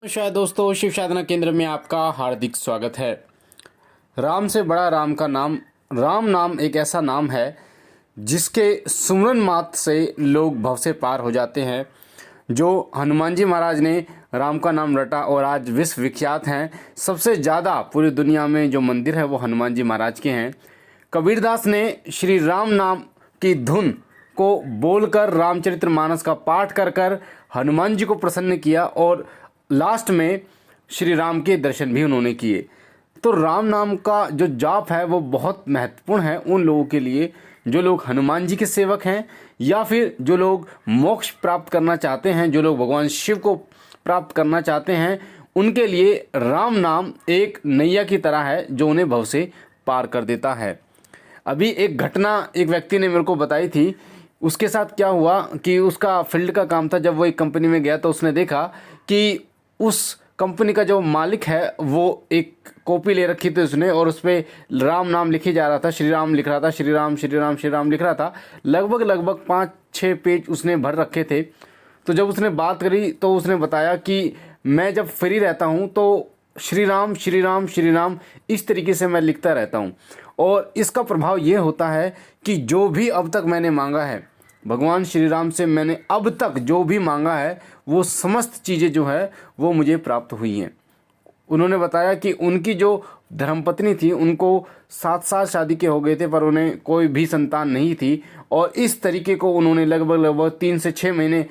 शायद दोस्तों शिव साधना केंद्र में आपका हार्दिक स्वागत है। राम से बड़ा राम का नाम, राम नाम एक ऐसा नाम है जिसके सुमरन मात्र से लोग भव से पार हो जाते हैं। जो हनुमान जी महाराज ने राम का नाम रटा और आज विश्व विख्यात हैं। सबसे ज़्यादा पूरी दुनिया में जो मंदिर है वो हनुमान जी महाराज के हैं। कबीरदास ने श्री राम नाम की धुन को बोलकर रामचरितमानस का पाठ कर कर हनुमान जी को प्रसन्न किया और लास्ट में श्री राम के दर्शन भी उन्होंने किए। तो राम नाम का जो जाप है वो बहुत महत्वपूर्ण है उन लोगों के लिए जो लोग हनुमान जी के सेवक हैं या फिर जो लोग मोक्ष प्राप्त करना चाहते हैं, जो लोग भगवान शिव को प्राप्त करना चाहते हैं। उनके लिए राम नाम एक नैया की तरह है जो उन्हें भव से पार कर देता है। अभी एक घटना एक व्यक्ति ने मेरे को बताई थी। उसके साथ क्या हुआ कि उसका फील्ड का काम था। जब वो एक कंपनी में गया तो उसने देखा कि उस कंपनी का जो मालिक है वो एक कॉपी ले रखी थी उसने, और उस पर राम नाम लिखे जा रहा था, श्री राम लिख रहा था, श्री राम श्री राम श्री राम लिख रहा था। लगभग 5-6 पेज उसने भर रखे थे। तो जब उसने बात करी तो उसने बताया कि मैं जब फ्री रहता हूँ तो श्री राम श्री राम श्री राम इस तरीके से मैं लिखता रहता हूँ, और इसका प्रभाव ये होता है कि जो भी अब तक मैंने मांगा है भगवान श्री राम से, मैंने अब तक जो भी मांगा है वो समस्त चीज़ें जो है वो मुझे प्राप्त हुई हैं। उन्होंने बताया कि उनकी जो धर्मपत्नी थी उनको 7 साल शादी के हो गए थे पर उन्हें कोई भी संतान नहीं थी, और इस तरीके को उन्होंने लगभग 3 से 6 महीने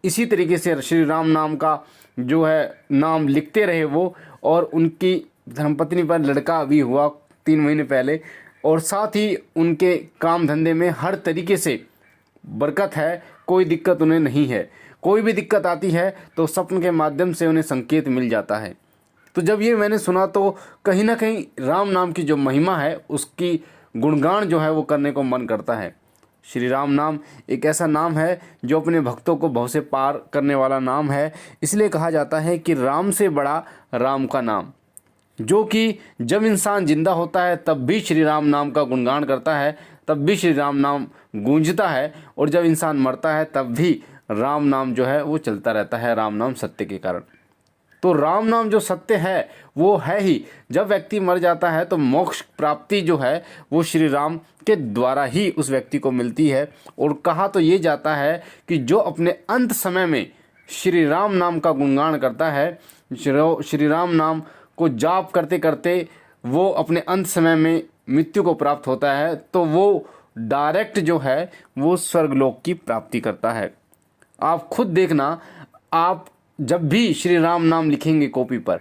इसी तरीके से श्री राम नाम का जो है नाम लिखते रहे वो, और उनकी धर्मपत्नी पर लड़का भी हुआ 3 महीने पहले, और साथ ही उनके काम धंधे में हर तरीके से बरकत है, कोई दिक्कत उन्हें नहीं है। कोई भी दिक्कत आती है तो स्वप्न के माध्यम से उन्हें संकेत मिल जाता है। तो जब ये मैंने सुना तो कहीं ना कहीं राम नाम की जो महिमा है उसकी गुणगान जो है वो करने को मन करता है। श्री राम नाम एक ऐसा नाम है जो अपने भक्तों को भव से पार करने वाला नाम है। इसलिए कहा जाता है कि राम से बड़ा राम का नाम, जो कि जब इंसान जिंदा होता है तब भी श्री राम नाम का गुणगान करता है, तब भी श्री राम नाम गूंजता है, और जब इंसान मरता है तब भी राम नाम जो है वो चलता रहता है, राम नाम सत्य के कारण। तो राम नाम जो सत्य है वो है ही। जब व्यक्ति मर जाता है तो मोक्ष प्राप्ति जो है वो श्री राम के द्वारा ही उस व्यक्ति को मिलती है। और कहा तो ये जाता है कि जो अपने अंत समय में श्री राम नाम का गुणगान करता है, श्री राम नाम को जाप करते करते वो अपने अंत समय में मृत्यु को प्राप्त होता है, तो वो डायरेक्ट जो है वो स्वर्गलोक की प्राप्ति करता है। आप खुद देखना, आप जब भी श्री राम नाम लिखेंगे कॉपी पर,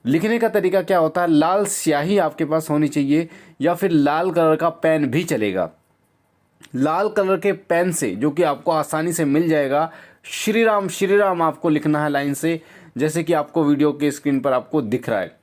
लिखने का तरीका क्या होता है, लाल स्याही आपके पास होनी चाहिए या फिर लाल कलर का पेन भी चलेगा। लाल कलर के पेन से, जो कि आपको आसानी से मिल जाएगा, श्री राम आपको लिखना है लाइन से, जैसे कि आपको वीडियो के स्क्रीन पर आपको दिख रहा है।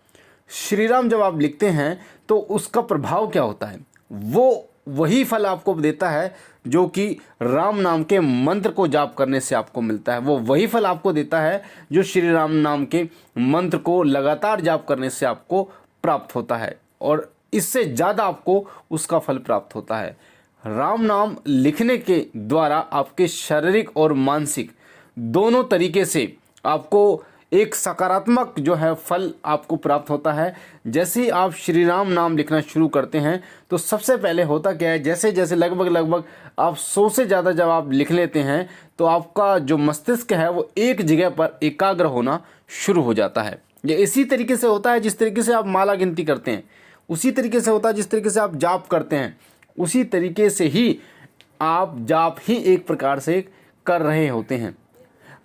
श्री राम जब आप लिखते हैं तो उसका प्रभाव क्या होता है, वो वही फल आपको देता है जो कि राम नाम के मंत्र को जाप करने से आपको मिलता है। वो वही फल आपको देता है जो श्री राम नाम के मंत्र को लगातार जाप करने से आपको प्राप्त होता है, और इससे ज़्यादा आपको उसका फल प्राप्त होता है। राम नाम लिखने के द्वारा आपके शारीरिक और मानसिक दोनों तरीके से आपको एक सकारात्मक जो है फल आपको प्राप्त होता है। जैसे ही आप श्री राम नाम लिखना शुरू करते हैं तो सबसे पहले होता क्या है, जैसे जैसे लगभग आप 100 से ज़्यादा जब आप लिख लेते हैं तो आपका जो मस्तिष्क है वो एक जगह पर एकाग्र होना शुरू हो जाता है। ये इसी तरीके से होता है जिस तरीके से आप माला गिनती करते हैं, उसी तरीके से होता है जिस तरीके से आप जाप करते हैं, उसी तरीके से ही आप जाप ही एक प्रकार से कर रहे होते हैं।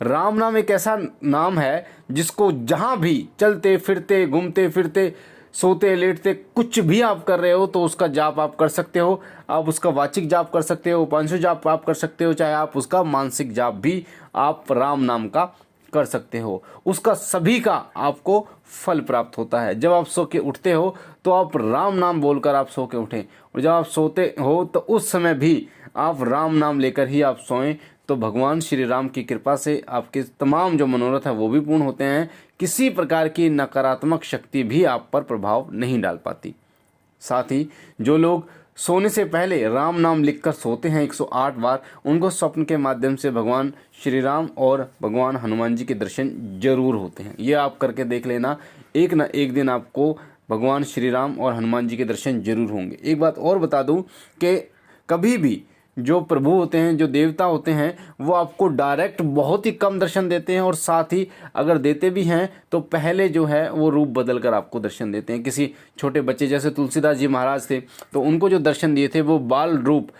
राम नाम एक ऐसा नाम है जिसको जहाँ भी चलते फिरते घूमते फिरते सोते लेटते कुछ भी आप कर रहे हो तो उसका जाप आप कर सकते हो। आप उसका वाचिक जाप कर सकते हो, उपांशु जाप आप कर सकते हो, चाहे आप उसका मानसिक जाप भी आप राम नाम का कर सकते हो। उसका सभी का आपको फल प्राप्त होता है। जब आप सो के उठते हो तो आप राम नाम बोलकर आप सो के उठें, और जब आप सोते हो तो उस समय भी आप राम नाम लेकर ही आप सोएं, तो भगवान श्री राम की कृपा से आपके तमाम जो मनोरथ है वो भी पूर्ण होते हैं। किसी प्रकार की नकारात्मक शक्ति भी आप पर प्रभाव नहीं डाल पाती। साथ ही जो लोग सोने से पहले राम नाम लिखकर सोते हैं 108 बार, उनको स्वप्न के माध्यम से भगवान श्री राम और भगवान हनुमान जी के दर्शन जरूर होते हैं। ये आप करके देख लेना, एक ना एक दिन आपको भगवान श्री राम और हनुमान जी के दर्शन जरूर होंगे। एक बात और बता दूं कि कभी भी जो प्रभु होते हैं, जो देवता होते हैं, वो आपको डायरेक्ट बहुत ही कम दर्शन देते हैं, और साथ ही अगर देते भी हैं तो पहले जो है वो रूप बदल कर आपको दर्शन देते हैं। किसी छोटे बच्चे जैसे तुलसीदास जी महाराज थे, तो उनको जो दर्शन दिए थे वो बाल रूप,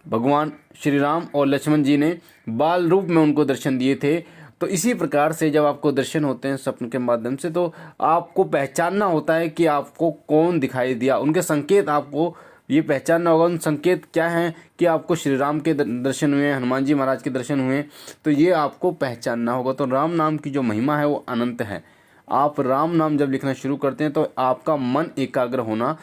भगवान श्री राम और लक्ष्मण जी ने बाल रूप में उनको दर्शन दिए थे। तो इसी प्रकार से जब आपको दर्शन होते हैं स्वप्न के माध्यम से, तो आपको पहचानना होता है कि आपको कौन दिखाई दिया। उनके संकेत आपको ये पहचानना होगा, उन संकेत क्या हैं कि आपको श्री राम के दर्शन हुए, हनुमान जी महाराज के दर्शन हुए, तो ये आपको पहचानना होगा। तो राम नाम की जो महिमा है वो अनंत है। आप राम नाम जब लिखना शुरू करते हैं तो आपका मन एकाग्र होना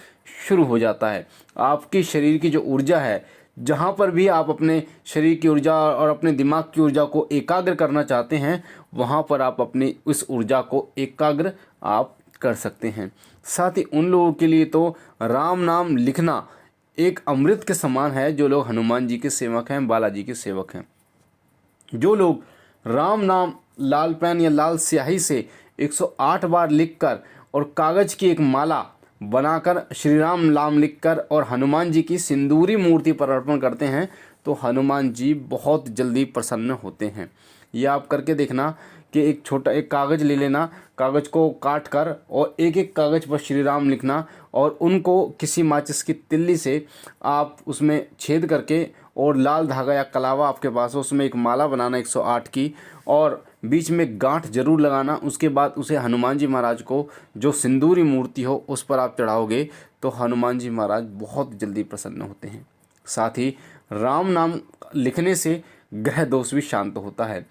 शुरू हो जाता है। आपकी शरीर की जो ऊर्जा है, जहाँ पर भी आप अपने शरीर की ऊर्जा और अपने दिमाग की ऊर्जा को एकाग्र करना चाहते हैं, वहाँ पर आप अपनी उस ऊर्जा को एकाग्र आप कर सकते हैं। साथ ही उन लोगों के लिए तो राम नाम लिखना एक अमृत के समान है जो लोग हनुमान जी के सेवक हैं, बालाजी के सेवक हैं। जो लोग राम नाम लाल पेन या लाल स्याही से 108 बार लिखकर और कागज की एक माला बनाकर श्री राम नाम लिखकर और हनुमान जी की सिंदूरी मूर्ति पर अर्पण करते हैं, तो हनुमान जी बहुत जल्दी प्रसन्न होते हैं। ये आप करके देखना कि एक छोटा एक कागज़ ले लेना, कागज़ को काट कर और एक एक कागज़ पर श्री राम लिखना, और उनको किसी माचिस की तिल्ली से आप उसमें छेद करके और लाल धागा या कलावा आपके पास हो, उसमें एक माला बनाना 108 की, और बीच में गांठ जरूर लगाना। उसके बाद उसे हनुमान जी महाराज को जो सिंदूरी मूर्ति हो उस पर आप चढ़ाओगे, तो हनुमान जी महाराज बहुत जल्दी प्रसन्न होते हैं। साथ ही राम नाम लिखने से ग्रह दोष भी शांत होता है।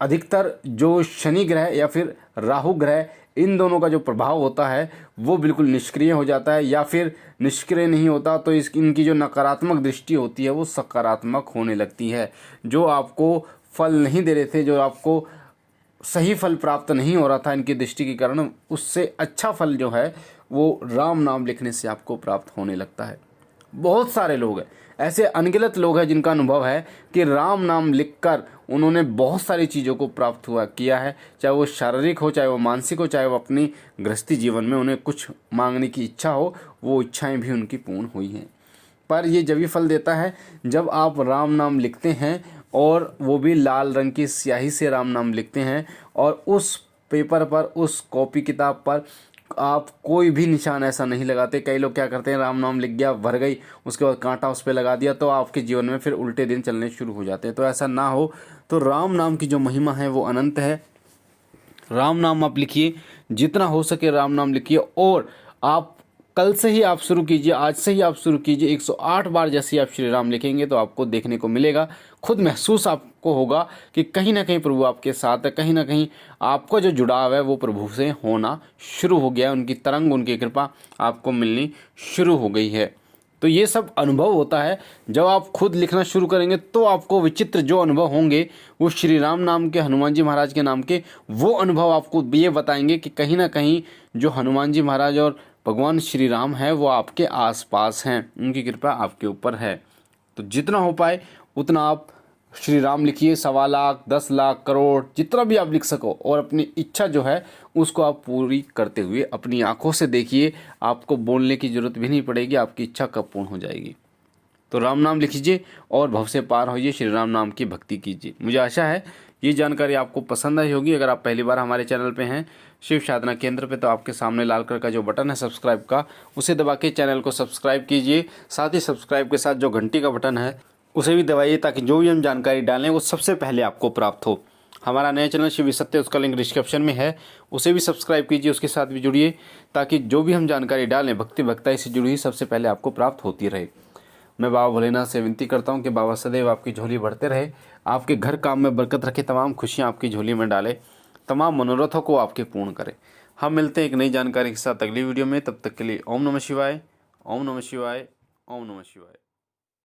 अधिकतर जो शनि ग्रह या फिर राहु ग्रह, इन दोनों का जो प्रभाव होता है वो बिल्कुल निष्क्रिय हो जाता है, या फिर निष्क्रिय नहीं होता तो इनकी जो नकारात्मक दृष्टि होती है वो सकारात्मक होने लगती है। जो आपको फल नहीं दे रहे थे, जो आपको सही फल प्राप्त नहीं हो रहा था इनकी दृष्टि के कारण, उससे अच्छा फल जो है वो राम नाम लिखने से आपको प्राप्त होने लगता है। बहुत सारे लोग हैं, ऐसे अनगिनत लोग हैं जिनका अनुभव है कि राम नाम लिखकर उन्होंने बहुत सारी चीज़ों को प्राप्त किया है, चाहे वो शारीरिक हो, चाहे वो मानसिक हो, चाहे वो अपनी गृहस्थी जीवन में उन्हें कुछ मांगने की इच्छा हो, वो इच्छाएं भी उनकी पूर्ण हुई हैं। पर ये जब भी फल देता है जब आप राम नाम लिखते हैं, और वो भी लाल रंग की स्याही से राम नाम लिखते हैं, और उस पेपर पर, उस कॉपी किताब पर आप कोई भी निशान ऐसा नहीं लगाते। कई लोग क्या करते हैं, राम नाम लिख गया, भर गई, उसके बाद कांटा उस पर लगा दिया, तो आपके जीवन में फिर उल्टे दिन चलने शुरू हो जाते हैं। तो ऐसा ना हो, तो राम नाम की जो महिमा है वो अनंत है। राम नाम आप लिखिए, जितना हो सके राम नाम लिखिए, और आप कल से ही आप शुरू कीजिए, आज से ही आप शुरू कीजिए। 108 बार जैसे ही आप श्री राम लिखेंगे तो आपको देखने को मिलेगा, खुद महसूस आपको होगा कि कहीं ना कहीं प्रभु आपके साथ है, कहीं ना कहीं आपका जो जुड़ाव है वो प्रभु से होना शुरू हो गया है, उनकी तरंग, उनकी कृपा आपको मिलनी शुरू हो गई है। तो ये सब अनुभव होता है। जब आप खुद लिखना शुरू करेंगे तो आपको विचित्र जो अनुभव होंगे वो श्री राम नाम के, हनुमान जी महाराज के नाम के, वो अनुभव आपको ये बताएंगे कि कहीं ना कहीं जो हनुमान जी महाराज और भगवान श्री राम है वो आपके आसपास हैं, उनकी कृपा आपके ऊपर है। तो जितना हो पाए उतना आप श्री राम लिखिए, 1.25 लाख, 10 लाख, करोड़, जितना भी आप लिख सको, और अपनी इच्छा जो है उसको आप पूरी करते हुए अपनी आंखों से देखिए। आपको बोलने की जरूरत भी नहीं पड़ेगी, आपकी इच्छा कब पूर्ण हो जाएगी। तो राम नाम लिखिए और भव से पार होइए, श्री राम नाम की भक्ति कीजिए। मुझे आशा है ये जानकारी आपको पसंद आई होगी। अगर आप पहली बार हमारे चैनल पे हैं शिव साधना केंद्र पे, तो आपके सामने लाल कलर का जो बटन है सब्सक्राइब का, उसे दबा के चैनल को सब्सक्राइब कीजिए। साथ ही सब्सक्राइब के साथ जो घंटी का बटन है उसे भी दबाइए, ताकि जो भी हम जानकारी डालें वो सबसे पहले आपको प्राप्त हो। हमारा नया चैनल शिव सत्य, उसका लिंक डिस्क्रिप्शन में है, उसे भी सब्सक्राइब कीजिए, उसके साथ भी जुड़िए, ताकि जो भी हम जानकारी डालें भक्ति भक्ताई से जुड़ी सबसे पहले आपको प्राप्त होती रहे। मैं बाबा भोलेनाथ से विनती करता हूँ कि बाबा सदैव आपकी झोली बढ़ते रहे, आपके घर काम में बरकत रखे, तमाम खुशियाँ आपकी झोली में डाले, तमाम मनोरथों को आपके पूर्ण करे। हम मिलते हैं एक नई जानकारी के साथ अगली वीडियो में। तब तक के लिए ओम नमः शिवाय, ओम नमः शिवाय, ओम नमः शिवाय।